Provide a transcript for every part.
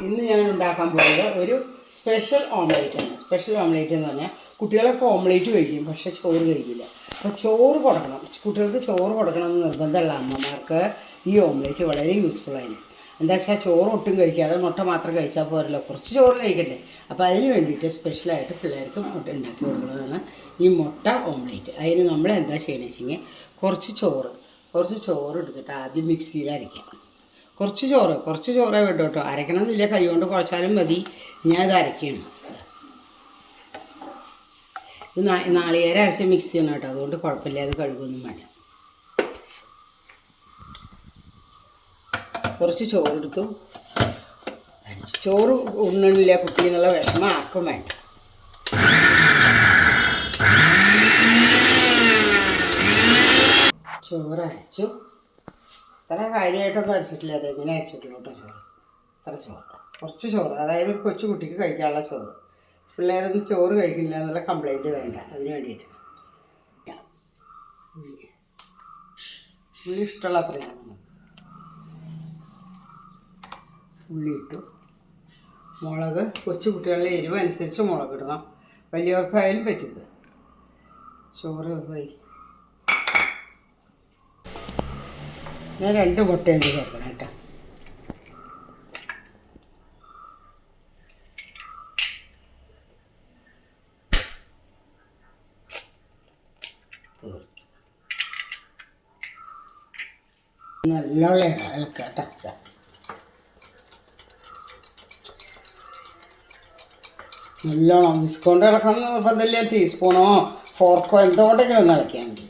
ഇന്ന് ഞാൻ ഉണ്ടാക്കാൻ പോകുന്നത് ഒരു സ്പെഷ്യൽ ഓംലേറ്റാണ്. സ്പെഷ്യൽ ഓംലേറ്റ് എന്ന് പറഞ്ഞാൽ കുട്ടികളൊക്കെ ഓംലേറ്റ് കഴിക്കും, പക്ഷേ ചോറ് കഴിക്കില്ല. അപ്പോൾ ചോറ് കൊടുക്കണം, കുട്ടികൾക്ക് ചോറ് കൊടുക്കണമെന്ന് നിർബന്ധമുള്ള അമ്മമാർക്ക് ഈ ഓംലേറ്റ് വളരെ യൂസ്ഫുള്ളായിരുന്നു. എന്താ വെച്ചാൽ ചോറ് ഒട്ടും കഴിക്കാതെ മുട്ട മാത്രം കഴിച്ചാൽ പോരല്ലോ, കുറച്ച് ചോറ് കഴിക്കണ്ടേ. അപ്പോൾ അതിന് വേണ്ടിയിട്ട് സ്പെഷ്യലായിട്ട് പിള്ളേർക്ക് മുട്ട ഉണ്ടാക്കി കൊടുക്കുന്നതാണ് ഈ മുട്ട ഓംലേറ്റ്. അതിന് നമ്മൾ എന്താ ചെയ്യണമെന്ന് വെച്ചെങ്കിൽ കുറച്ച് ചോറ് എടുത്തിട്ട് ആദ്യം മിക്സിയിൽ അരയ്ക്കാം. കുറച്ച് ചോറേ വേണ്ടു കേട്ടോ. അരയ്ക്കണമെന്നില്ല, കൈ കൊണ്ട് കുഴച്ചാലും മതി. ഞാൻ ഇത് അരയ്ക്കുകയാണ്. ഇത് നാളികേരം അരച്ച മിക്സിയാണ് കേട്ടോ, അതുകൊണ്ട് കുഴപ്പമില്ല, അത് കഴുകൊന്നും വേണ്ട. കുറച്ച് ചോറെടുത്തു അരച്ചു. ചോറ് ഉണ്ണണില്ല കുട്ടി എന്നുള്ള വിഷമം ആർക്കും വേണ്ട. ചോറ് അരച്ചു. ഇത്ര കാര്യമായിട്ടൊന്നും അരച്ചിട്ടില്ല, അതെങ്ങനെ അരച്ചിട്ടുള്ളൂ കേട്ടോ. ഇത്ര കുറച്ച് ചോറ്, അതായത് ഒരു കൊച്ചു കുട്ടിക്ക് കഴിക്കാനുള്ള ചോറ്. പിള്ളേരൊന്നും ചോറ് കഴിക്കില്ല എന്നുള്ള കംപ്ലൈൻറ്റ് വേണ്ട. അതിന് വേണ്ടിയിട്ട് ഉള്ളി ഇഷ്ടമുള്ള അത്രയാണ്. ഉള്ളി ഇട്ടു. മുളക് കൊച്ചു കുട്ടികളുടെ എരിവ് അനുസരിച്ച് മുളക് ഇടണം, വലിയവർക്കായാലും പറ്റിയത്. ചോറ് പോയി. ഞാൻ 2 മുട്ടയും ചേർക്കണം കേട്ടോ. നല്ലോണം ഇളക്കാം കേട്ടോ. നല്ലോണം ഡിസ്കൗണ്ട് ഇളക്കണം എന്ന് നിർബന്ധമില്ല. ടീസ്പൂണോ ഫോർക്കോ എന്തുകൊണ്ടെങ്കിലും ഒന്ന് ഇളക്കിയാൽ മതി.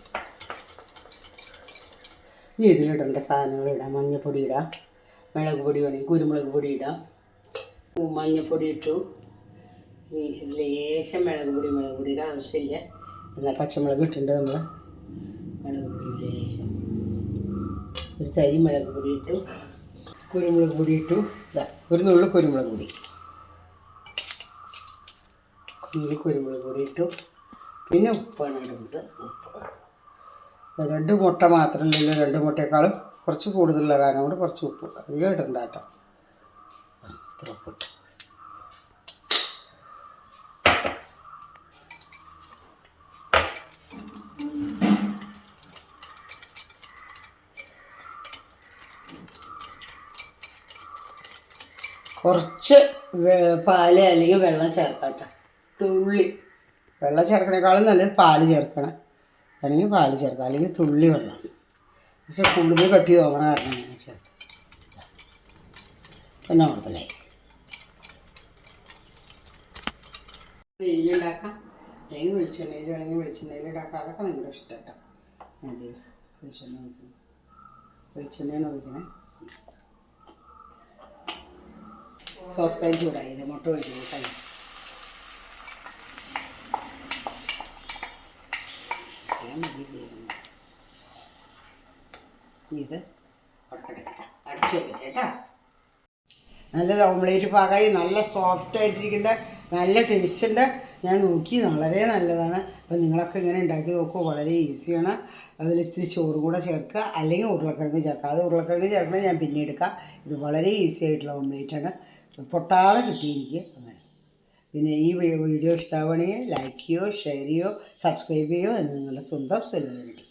ഇനി ഇതിലിടേണ്ട സാധനങ്ങൾ ഇടാം. മഞ്ഞൾപ്പൊടി ഇടാം, മുളക് പൊടി വേണമെങ്കിൽ കുരുമുളക് പൊടി ഇടാം. മഞ്ഞൾപ്പൊടി ഇട്ടു. ഈ ലേശം മുളക് പൊടിയുടെ ആവശ്യമില്ല. എന്നാൽ പച്ചമുളക് ഇട്ടിട്ടുണ്ട് നമ്മൾ. മുളക് പൊടി ലേശം, ഒരു തരി മുളക് പൊടി ഇട്ടു. കുരുമുളക് പൊടി ഇട്ടു. ഒരു നുള്ളു കുരുമുളക് പൊടി ഇട്ടു. പിന്നെ ഉപ്പാണ് ഇടുന്നത്. ഉപ്പ് 2 മുട്ട മാത്രമല്ലല്ലോ, 2 മുട്ടയേക്കാളും കുറച്ച് കൂടുതലുള്ള കാരണം കൊണ്ട് കുറച്ച് ഉപ്പ് അധികം ഇടണ്ട കേട്ടോ. ഇത്ര ഉപ്പിട്ടു. കുറച്ച് പാല് അല്ലെങ്കിൽ വെള്ളം ചേർക്കാം കേട്ടോ. തുള്ളി വെള്ളം ചേർക്കണേക്കാളും നല്ലത് പാല് ചേർക്കണം. അല്ലെങ്കിൽ പാല് ചേർക്കാം, അല്ലെങ്കിൽ തുള്ളി വെള്ളം. പക്ഷേ കൂടുതൽ കട്ടി തോന്നണ കാരണം ഞാൻ ചേർത്ത് പിന്നെ കുഴപ്പമില്ലായി. നെയ്യിലുണ്ടാക്കാം, അല്ലെങ്കിൽ വെളിച്ചെണ്ണയിൽ വേണമെങ്കിൽ വെളിച്ചെണ്ണയിൽ ഉണ്ടാക്കാം. അതൊക്കെ നിങ്ങളുടെ ഇഷ്ടം കേട്ടോ. അത് വെളിച്ചെണ്ണയാണ് ഒഴിക്കണേ. സോസ് പാൻ ചൂടായി, ഇത് മുട്ട ഒഴിക്കുന്നു കൈ. ഇത് അടച്ചു വെക്കട്ടെ കേട്ടോ. നല്ല ഓംലേറ്റ് പാകമായി, നല്ല സോഫ്റ്റ് ആയിട്ടിരിക്കേണ്ട, നല്ല ടേസ്റ്റുണ്ട്. ഞാൻ നോക്കി, വളരെ നല്ലതാണ്. അപ്പോൾ നിങ്ങളൊക്കെ ഇങ്ങനെ ഉണ്ടാക്കി നോക്കൂ, വളരെ ഈസിയാണ്. അതിൽ ഇത്തിരി ചോറ് കൂടെ ചേർക്കുക, അല്ലെങ്കിൽ ഉരുളക്കിഴങ്ങ് ചേർക്കുക. അത് ഉരുളക്കിഴങ്ങ് ചേർക്കണമെങ്കിൽ ഞാൻ പിന്നെ എടുക്കാം. ഇത് വളരെ ഈസി ആയിട്ടുള്ള ഓംലേറ്റാണ്, പൊട്ടാതെ കിട്ടി എനിക്ക്. അങ്ങനെ പിന്നെ ഈ വീഡിയോ ഇഷ്ടമാവുകയാണെങ്കിൽ ലൈക്ക് ചെയ്യോ, ഷെയർ ചെയ്യോ, സബ്സ്ക്രൈബ് ചെയ്യോ എന്ന് നിങ്ങളുടെ സ്വന്തം സെലിബ്രിറ്റി.